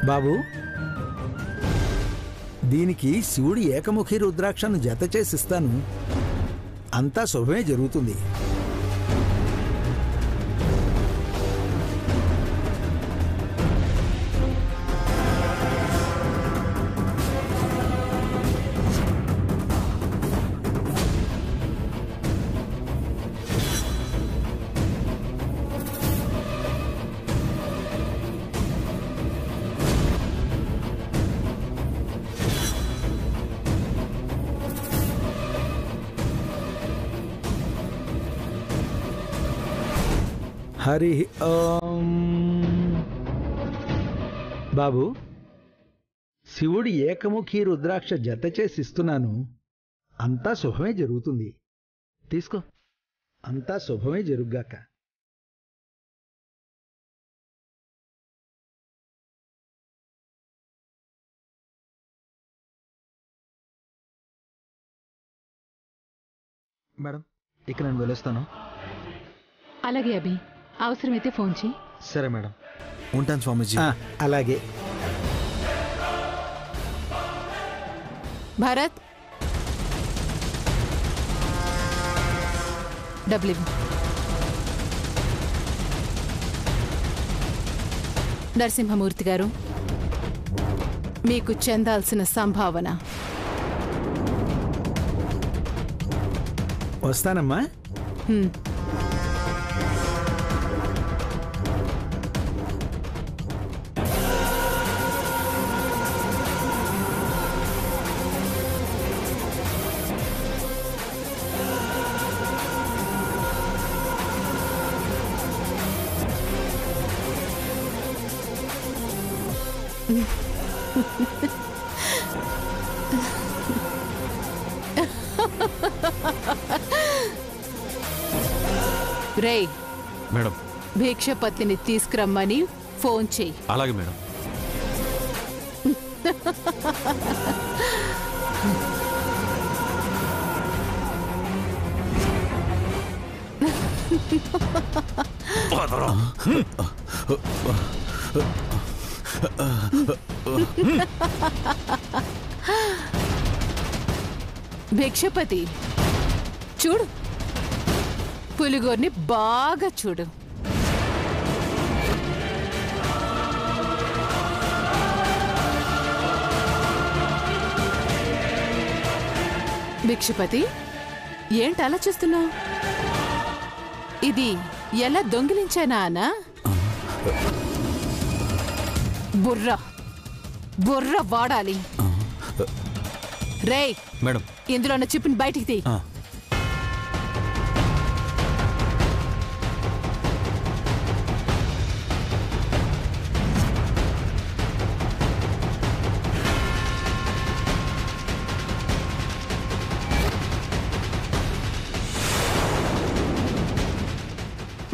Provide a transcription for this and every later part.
బాబు, దీనికి శివుడి ఏకముఖి రుద్రాక్షను జత చేసిస్తాను. అంతా శుభమే జరుగుతుంది. హరి ఓం. బాబు, శివుడి ఏకముఖి రుద్రాక్ష జత చేసిస్తున్నాను. అంతా శుభమే జరుగుతుంది. తీసుకో. అంతా శుభమే జరుగ్గాక. మేడం, ఇక నేను వెళ్ళొస్తాను. అలాగే అభి, అవసరమైతే ఫోన్ చేయి. సరే మేడం, ఉంటాను స్వామీజీ. అలాగే. భారత్, డబ్బులు ఇవ్వు. నరసింహమూర్తి గారు, మీకు చెందాల్సిన సంభావన. వస్తానమ్మా. రేయ్ మేడం, భిక్షపతిని తీసుకురమ్మని ఫోన్ చెయ్యి. అలాగే మేడం. భిక్షపతి, చూడు, పులిగోర్ని బాగా చూడు. భిక్షపతి, ఏంటి అలా చూస్తున్నావు? ఇది ఎలా దొంగిలించానా అనా? బుర్ర బుర్ర వాడాలి. రేయ్ మేడం, ఇందులో ఉన్న చిప్పుని బయటికి తీ.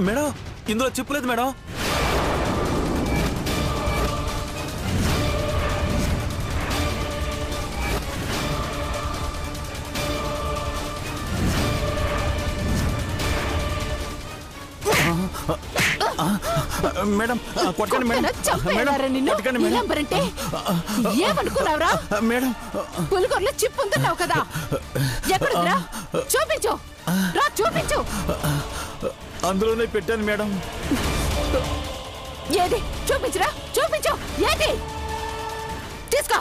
మేడం, ఇందులో చిప్పు లేదు మేడం. మేడం, కొట్టండి మేడం. ఏమనుకున్నావురా? మేడం, పులిగోరలో చిప్పు ఉంటున్నావు కదా, ఎక్కడుందిరా? చూపించు, రా చూపించు. అందులోనే పెట్టాను మేడం. ఏది? చూపించురా, చూపించు. ఏది? తీసుకో.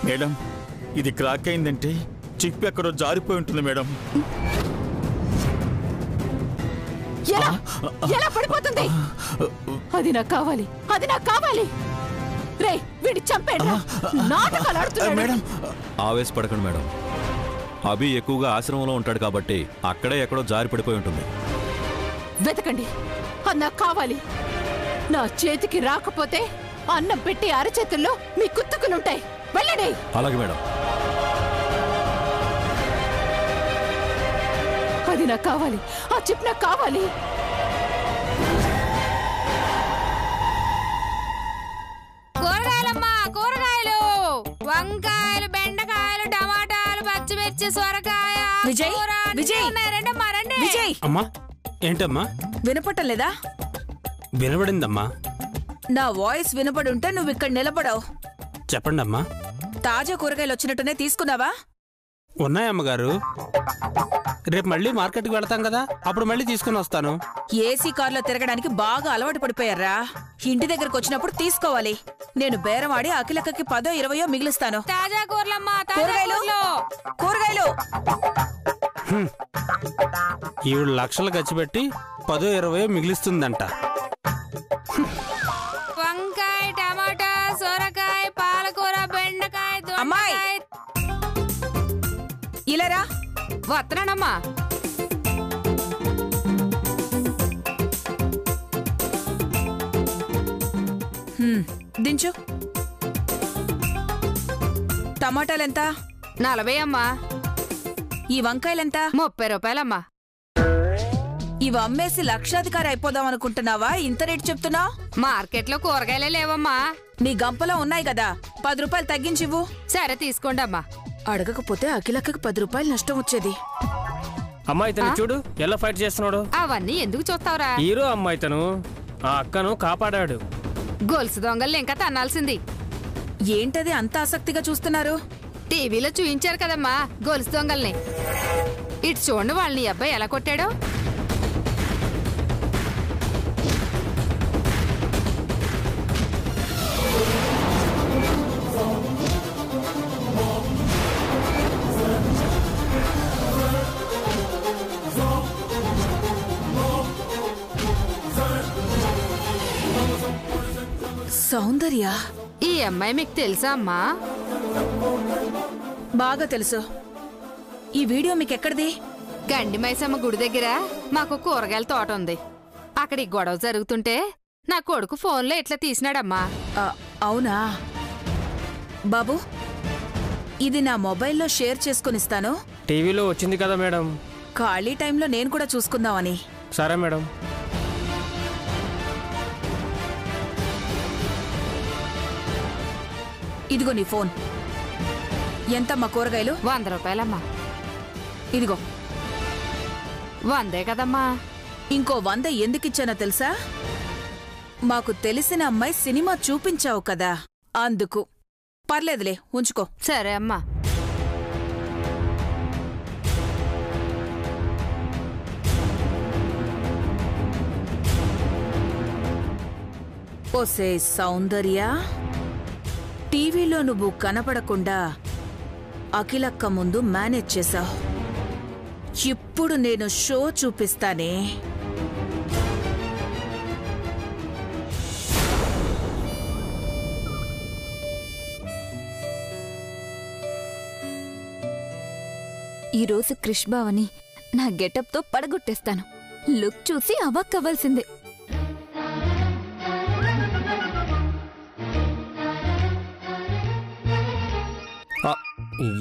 మేడం, ఇది క్రాక్ అయిందంటే చిప్ ఎక్కడో జారిపోయి ఉంటుంది మేడం. ఎలా పడిపోతుంది? అది నాకు కావాలి, అది నాకు కావాలి. రే, వీడి చంపేడు. నాటకాలు ఆడుతున్నాడు. Madam, ఆవేశపడకండి madam. అభి ఎక్కువగా ఆశ్రమంలో ఉంటాడు కాబట్టి అక్కడే ఎక్కడో జారి పడిపోయి ఉంటుంది. వెతకండి, అది నాకు కావాలి. నా చేతికి రాకపోతే అన్నం పెట్టి అరచేతుల్లో మీ కుత్తుకులుంటాయి. వెళ్ళండి. అలాగే మేడం. అది నాకు కావాలి, ఆ చిప్ నాకు కావాలి. కూరగాయలమ్మా, కూరగాయలు, వంకాయలు, బెండకాయలు, పచ్చి సొరకాయ విజయ్, విజయ్, విజయ్, అమ్మా ఏంటమ్మా వినపట్టం లేదా? వినబడిందమ్మా. నా వాయిస్ వినపడి ఉంటే నువ్వు ఇక్కడ నిలబడవు. చెప్పండి అమ్మా. తాజా కూరగాయలు వచ్చినట్టునే తీసుకున్నావా? ఉన్నాయమ్మగారు. రేపు మళ్ళీ మార్కెట్కి వెళ్తాం కదా, అప్పుడు మళ్ళీ తీసుకుని వస్తాను. ఏసీ కార్లో తిరగడానికి బాగా అలవాటు పడిపోయారా? ఇంటి దగ్గరకు వచ్చినప్పుడు తీసుకోవాలి. నేను బేరమాడి అఖిలక్కకి 10-20 మిగిలిస్తాను. తాజా కూరలమ్మా, కూరగాయలు. ఈవిడ లక్షలు ఖర్చు పెట్టి 10-20 మిగిలిస్తుందంట. వంకాయ, టమాటా, సొరకాయ, పాలకూర, బెండకాయ, అమ్మాయి ఇలారా. వస్తున్నానమ్మా. దించు. టమాటాలెంత? 40 అమ్మా. ఈ వంకాయలెంత? 30 రూపాయలమ్మా. ఇవి అమ్మేసి లక్షాధికారి అయిపోదాం అనుకుంటున్నావా? ఇంత రేటు చెప్తున్నావు? మార్కెట్లో కూరగాయలే లేవమ్మా. నీ గంపలో ఉన్నాయి కదా, 10 రూపాయలు తగ్గించివ్వు. సరే తీసుకోండి అమ్మా. అడగకపోతే అఖిలక్కకి 10 రూపాయలు నష్టం వచ్చేది. అమ్మాయి తను చూడు ఎలా ఫైట్ చేస్తున్నాడు. అవన్నీ ఎందుకు చూస్తావురా? హీరో అమ్మాయి తను ఆ అక్కను కాపాడాడు. గొలుసు దొంగల్ని ఇంకా తన్నాల్సింది. ఏంటది అంత ఆసక్తిగా చూస్తున్నారు? టీవీలో చూయించారు కదమ్మా గొలుసు దొంగల్ని. ఇటు చూడండి వాళ్ళని అబ్బాయి ఎలా కొట్టాడో. సౌందర్య, ఈ అమ్మాయి మీకు తెలుసా అమ్మా? బాగా తెలుసు. ఈ వీడియో మీకెక్కడిది? గండి మైసమ్మ గుడి దగ్గర మాకు కూరగాయల తోట ఉంది. అక్కడ గొడవ జరుగుతుంటే నా కొడుకు ఫోన్లో ఇట్లా తీసినాడమ్మా. అవునా బాబు, ఇది నా మొబైల్లో షేర్ చేసుకునిస్తాను. టీవీలో వచ్చింది కదా మేడం. ఖాళీ టైంలో నేను కూడా చూసుకుందామని. సరే మేడం. ఇదిగో నీ ఫోన్. ఎంతమ్మా కూరగాయలు? 100 రూపాయలమ్మా. ఇదిగో 100 కదమ్మా. ఇంకో 100 ఎందుకిచ్చానో తెలుసా? మాకు తెలిసిన అమ్మాయి సినిమా చూపించావు కదా, అందుకు. పర్లేదులే, ఉంచుకో. సరే అమ్మా. ఓసే సౌందర్య, టీవీలో నువ్వు కనపడకుండా అఖిలక్క ముందు మేనేజ్ చేశావు. ఇప్పుడు నేను షో చూపిస్తానే. ఈరోజు క్రిష్ బావని నా గెటప్తో పడగొట్టేస్తాను. లుక్ చూసి అవ్వక్కవలసిందే.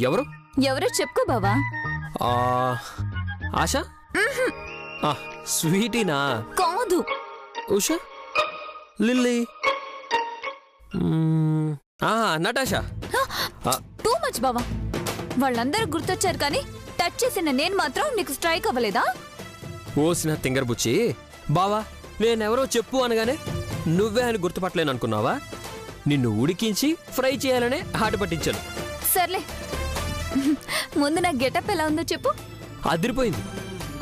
ఎవరు ఎవరో చెప్పుకో బావా. ఆశా? స్వీటీనా? కాదు. Usha? Lily? Natasha? Too much బావా. వాళ్ళందరూ గుర్తొచ్చారు కానీ టచ్ చేసిన నేను మాత్రం నీకు స్ట్రైక్ అవ్వలేదా? ఓసిన తింగర్ బుచ్చి. బావా నేనెవరో చెప్పు అనగానే నువ్వే అని గుర్తుపట్టలేను అనుకున్నావా? నిన్ను ఉడికించి ఫ్రై చేయాలనే ఆట పట్టించాను. సర్లే, ముందు నా గెటప్ ఎలా ఉందో చెప్పు. అదిరిపోయింది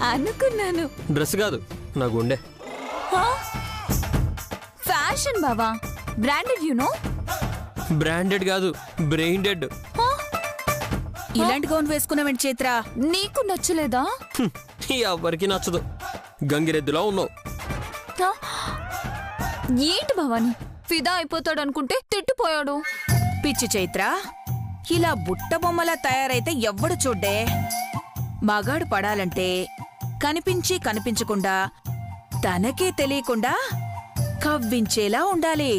అనుకున్నాను. డ్రెస్ కాదు, నా గుండె. ఫ్యాషన్ బావా, బ్రాండెడ్ యూనో. బ్రాండెడ్ కాదు, బ్రెయిన్డెడ్. ఇలాంటి గౌన్ వేసుకున్నావేంటి చైత్ర? నీకు నచ్చలేదా? ఎవరికి నచ్చదు. గంగిరెద్దులా ఉన్నావు. ఏంటి భవాని, ఫిదా అయిపోతాడు అనుకుంటే తిట్టిపోయాడు. పిచ్చి చైత్ర, ఇలా బుట్ట బొమ్మలా తయారైతే ఎవ్వడు చూడ్డే. మగాడు పడాలంటే కనిపించి కనిపించకుండా తనకే తెలియకుండా కవ్వించేలా ఉండాలి.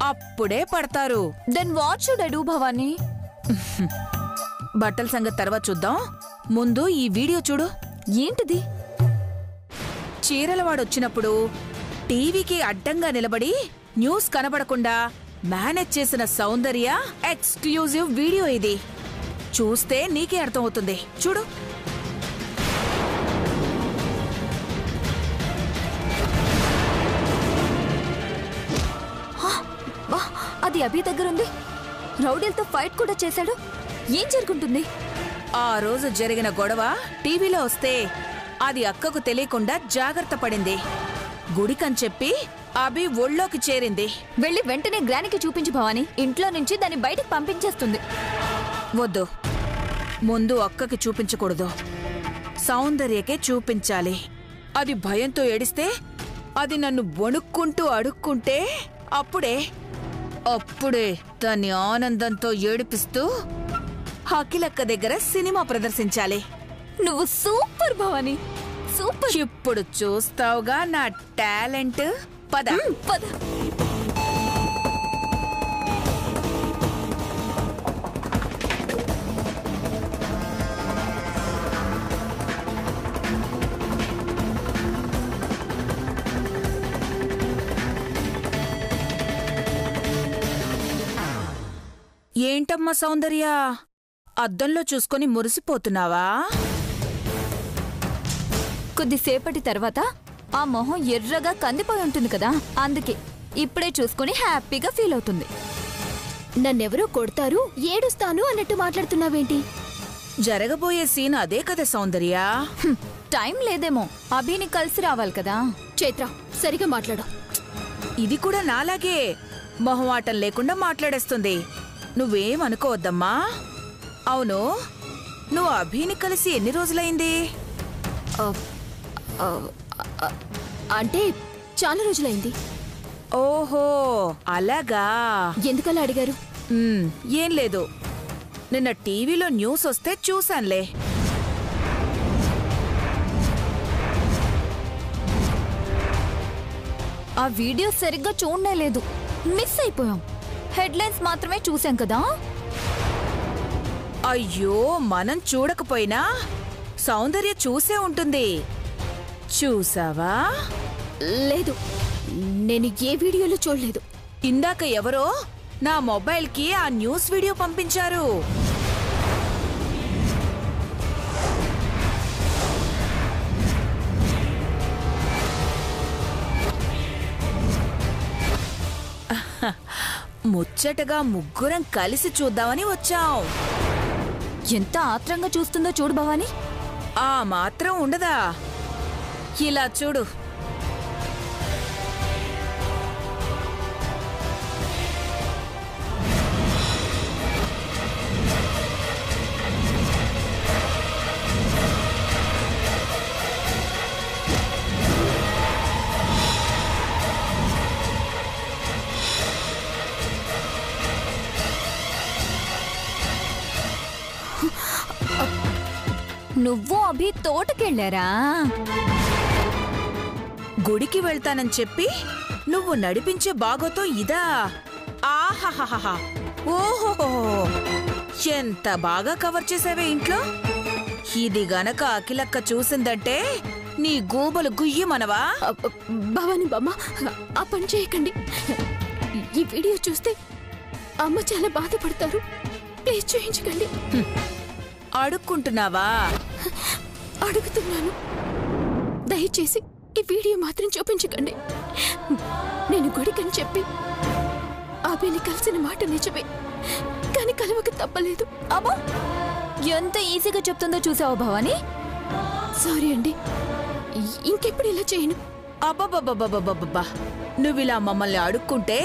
అప్పుడే పడతారు. Then what should I do Bhavani? బట్టల సంగతి తర్వాత చూద్దాం. ముందు ఈ వీడియో చూడు. ఏంటిది? చీరలవాడొచ్చినప్పుడు టీవీకి అడ్డంగా నిలబడి న్యూస్ కనబడకుండా మేనేజ్ చేసిన సౌందర్య ఎక్స్క్లూజివ్ వీడియో ఇది. చూస్తే నీకే అర్థమవుతుంది. చూడు. అది అభి దగ్గరుంది. రౌడీలతో ఫైట్ కూడా చేశాడు. ఏం జరుగుతుంది? ఆ రోజు జరిగిన గొడవ టీవీలో వస్తే అది అక్కకు తెలియకుండా జాగ్రత్త పడింది. గుడికని చెప్పి అభి ఒళ్ళోకి చేరింది. వెళ్ళి వెంటనే గ్రానికి చూపించు భవాని. ఇంట్లో నుంచి దాన్ని బయటికి పంపించేస్తుంది. వద్దు, ముందు అక్కకి చూపించకూడదు, సౌందర్యకే చూపించాలి. అది భయంతో ఏడిస్తే, అది నన్ను వణుక్కుంటూ అడుక్కుంటే అప్పుడే దాన్ని ఆనందంతో ఏడిపిస్తూ అఖిలక్క దగ్గర సినిమా ప్రదర్శించాలి. నువ్వు సూపర్ భవాని, సూపర్. ఇప్పుడు చూస్తావుగా నా టాలెంట్. పద పద. ఏంటమ్మా సౌందర్య, అద్దంలో చూసుకొని మురిసిపోతున్నావా? కొద్దిసేపటి తర్వాత ఆ మొహం ఎర్రగా కందిపోయి ఉంటుంది కదా, అందుకే ఇప్పుడే చూసుకుని హ్యాపీగా ఫీల్ అవుతుంది. నన్నెవరో కొడతారు, ఏడుస్తాను అన్నట్టు మాట్లాడుతున్నావేంటి? జరగబోయే సీన్ అదే కదా సౌందర్య. టైం లేదేమో, అభిని కలిసి రావాలి కదా. చైత్ర, సరిగా మాట్లాడు. ఇది కూడా నాలాగే మొహమాటం లేకుండా మాట్లాడేస్తుంది. నువ్వేమనుకోవద్దమ్మా. అవును, నువ్వు అభిని కలిసి ఎన్ని రోజులైంది? అంటే చాలా రోజులైంది. ఓహో, అలాగా. ఎందుకలా అడిగారు? ఏం లేదు, నిన్న టీవీలో న్యూస్ వస్తే చూశానులే. ఆ వీడియో సరిగ్గా చూడనే లేదు, మిస్ అయిపోయాం. హెడ్లైన్స్ మాత్రమే చూసాం కదా. అయ్యో, మనం చూడకపోయినా సౌందర్య చూసే ఉంటుంది. చూసావా? లేదు, నేను ఏ వీడియోలో చూడలేదు. ఇందాక ఎవరో నా మొబైల్కి ఆ న్యూస్ వీడియో పంపించారు. ముచ్చటగా ముగ్గురం కలిసి చూద్దామని వచ్చాం. ఎంత ఆత్రంగా చూస్తుందో చూడు భవాని. ఆ మాత్రం ఉండదా? ఇలా చూడు. నువ్వు అభి తోటకెళ్ళారా? గుడికి వెళ్తానని చెప్పి నువ్వు నడిపించే బాగోతో ఇదా? ఆహాహాహా, ఓహో, ఎంత బాగా కవర్ చేసావే ఇంట్లో. ఇది గనక అఖిలక్క చూసిందంటే నీ గూబలు గుయ్యమనవా? భవాని బామ్మ, ఆ పని చేయకండి. ఈ వీడియో చూస్తే అమ్మ చాలా బాధపడతారు. ప్లీజ్ చేయించకండి. అడుక్కుంటున్నావా? అడుగుతున్నాను, దయచేసి ఈ వీడియో మాత్రం చూపించకండి. నేను గుడికని చెప్పి అభిని కలిసిన మాట నిజమే, కానీ కలవక తప్పలేదు. అబ్బా, ఎంత ఈజీగా చెప్తుందో చూసావా భవాని? సారీ అండి, ఇంకెప్పుడు ఇలా చేయను. అబ్బబ్బబ్బబ్బబ్బబ్బా, నువ్విలా మమ్మల్ని అడుక్కుంటే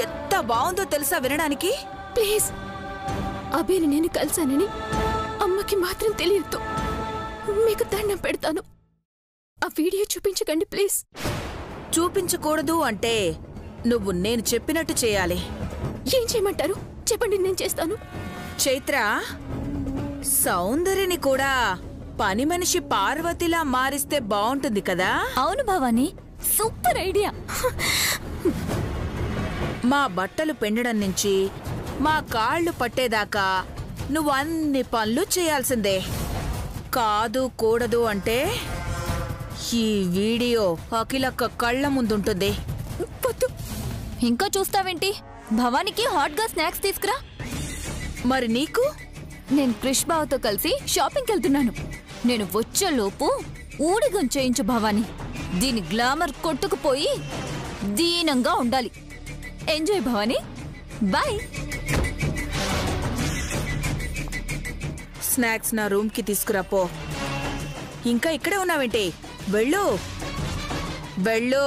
ఎంత బాగుందో తెలుసా వినడానికి? ప్లీజ్, అభిని నేను కలిశానని అమ్మకి మాత్రం తెలియదు. మీకు దండం పెడతాను, ఆ వీడియో చూపించకండి ప్లీజ్. చూపించకూడదు అంటే నువ్వు నేను చెప్పినట్టు చేయాలి. ఏం చేయమంటారు చెప్పండి, నేను చేస్తాను. చైత్ర, సౌందర్యని కూడా పని మనిషి పార్వతిలా మారిస్తే బాగుంటుంది కదా? అవును భవాని, సూపర్ ఐడియా. మా బట్టలు పెండడం నుంచి మా కాళ్ళు పట్టేదాకా నువ్వు అన్ని పనులు చేయాల్సిందే. కాదు కూడదు అంటే ఈ వీడియో అఖిలక్క కళ్ళ ముందుంటుంది. ఇంకా చూస్తావేంటి? భవానికి హాట్ గా స్నాక్స్ తీసుకురా. మరి నీకు నేను క్రిష్ బావతో కలిసి షాపింగ్కి వెళ్తున్నాను. నేను వచ్చేలోపు ఊడిగం చేయించు భవాని. దీని గ్లామర్ కొట్టుకుపోయి దీనంగా ఉండాలి. Enjoy Bhavani, bye. స్నాక్స్ నా రూమ్ కి తీసుకురాపో. ఇంకా ఇక్కడే ఉన్నావేంటి? వెళ్ళు వెళ్ళు.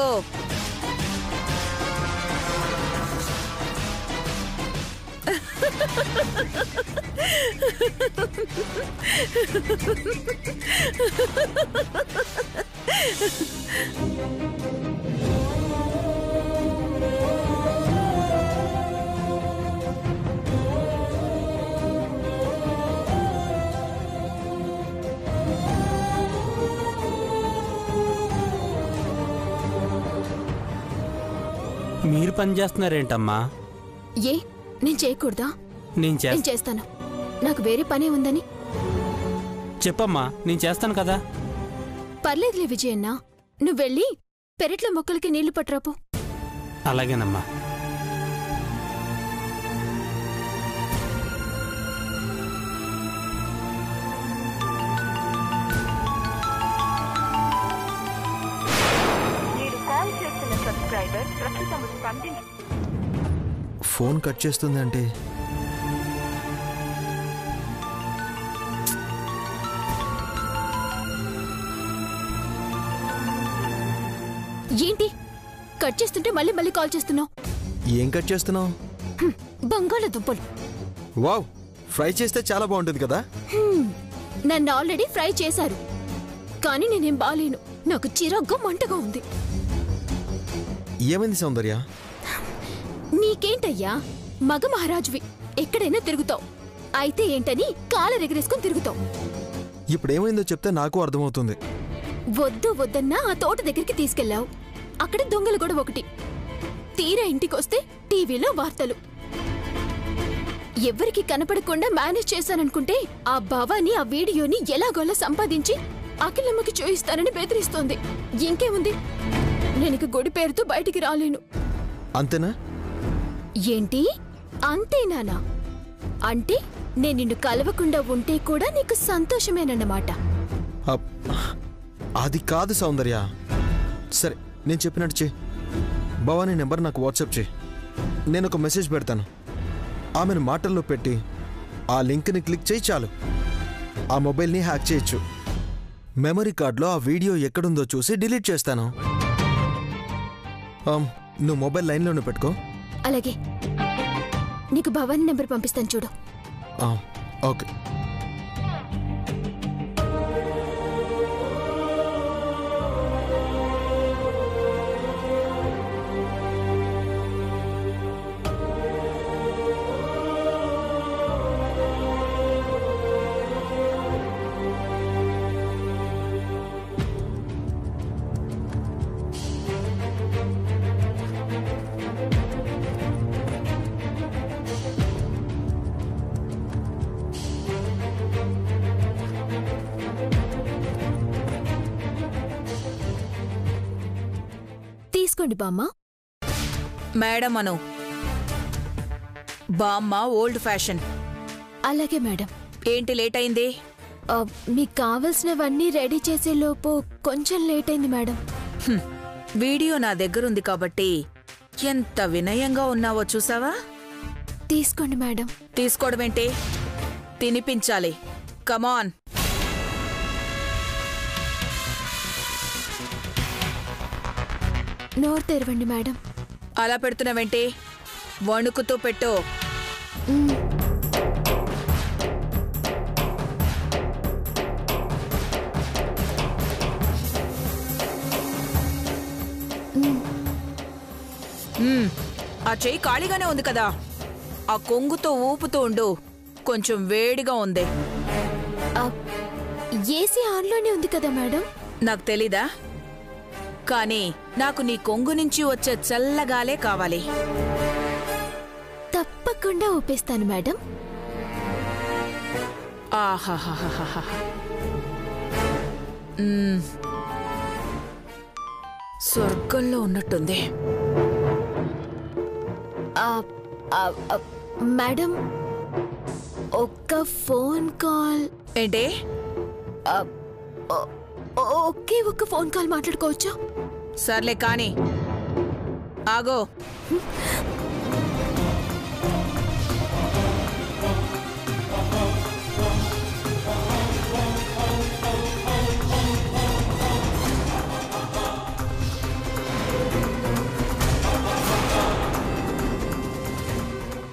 మీరు పని చేస్తున్నారేంటమ్మా? ఏ నేను చేయకూడదా? నేను చేస్తాను. నాకు వేరే పనే ఉందని. చెప్పమ్మా, నేను చేస్తాను కదా. పర్లేదులే విజయన్న, నువ్వు వెళ్ళి పెరట్లో మొక్కలకి నీళ్లు పట్టరాపో. అలాగేనమ్మా. ఫోన్ కట్ చేస్తుంది అంటే ఏంటి కట్ చేస్తుంటే మళ్ళీ మళ్ళీ కాల్ చేస్తున్నావు? ఏం కట్ చేస్తున్నావు? బంగాళదుంపలు. వావ్, ఫ్రై చేస్తే చాలా బాగుంటుంది కదా. నన్ను ఆల్రెడీ ఫ్రై చేశారు, కానీ నేనేం బాలేను. నాకు చిరాగ్గా మంటగా ఉంది. ఏమైంది సౌందర్య? నీకేంటయ్యా, మగ మహారాజువి, ఎక్కడైనా తిరుగుతావు. అయితే ఏంటని కాలర్ ఎగరేసుకుని తిరుగుతావు. ఇప్పుడు ఏమైందో చెప్తే నాకు అర్థమవుతుంది. వద్దు వద్దన్నా ఆ తోట దగ్గరికి తీసుకెళ్లావు. అక్కడ దొంగలు కూడా ఒకటి. తీరా ఇంటికొస్తే టీవీలో వార్తలు. ఎవరికి కనపడకుండా మేనేజ్ చేశాననుకుంటే ఆ భవాని ఆ వీడియోని ఎలాగోలా సంపాదించి అఖిలమ్మకి చూయిస్తానని బెదిరిస్తోంది. ఇంకేముంది, నేను గుడి పేరుతో బయటికి రాలేను. అంతేనా? ఏంటి అంతేనానా? అంటే నేను నిన్ను కలవకుండా ఉంటే కూడా నీకు సంతోషమేనన్నమాట. అది కాదు సౌందర్య. సరే, నేను చెప్పినట్టు చే. భవానీ నెంబర్ నాకు వాట్సాప్ చేయి. నేను ఒక మెసేజ్ పెడతాను. ఆమెను మాటల్లో పెట్టి ఆ లింక్ని క్లిక్ చేయి చాలు. ఆ మొబైల్ని హ్యాక్ చేయొచ్చు. మెమరీ కార్డులో ఆ వీడియో ఎక్కడుందో చూసి డిలీట్ చేస్తాను. నువ్వు మొబైల్ లైన్లోనే పెట్టుకో. అలాగే, నీకు భవానీ నెంబర్ పంపిస్తాను చూడు. ఓకే. తీసుకోండి బామ్మ. మేడం అను. బామ్మ ఓల్డ్ ఫ్యాషన్. అలాగే మేడం. ఏంటి లేట్ అయింది? మీకు కావలసినవన్నీ రెడీ చేసే లోపు కొంచెం లేట్ అయింది మేడం. వీడియో నా దగ్గరుంది కాబట్టి ఎంత వినయంగా ఉన్నావో చూసావా? తీసుకోండి మేడం. తీసుకోవడం ఏంటి? తినిపించాలి. కమాన్. నోరు తెరవండి మేడం. అలా పెడుతున్నావేంటి? వణుకుతూ పెట్టు. ఆ చెయ్యి ఖాళీగానే ఉంది కదా, ఆ కొంగుతో ఊపుతూ ఉండు. కొంచెం వేడిగా ఉంది. ఏసీ ఆన్లోనే ఉంది కదా మేడం. నాకు తెలీదా? కానీ నాకు నీ కొంగు నుంచి వచ్చే చల్లగాలే కావాలి. తప్పకుండా ఊపేస్తాను మేడం. ఆహాహాహాహా. స్వర్గంలో ఉన్నట్టుంది. మేడం, ఒక్క ఫోన్ కాల్ ఏంటే? ఒకే ఒక్క ఫోన్ కాల్ మాట్లాడుకోవచ్చా? సర్లే కానీ ఆగో.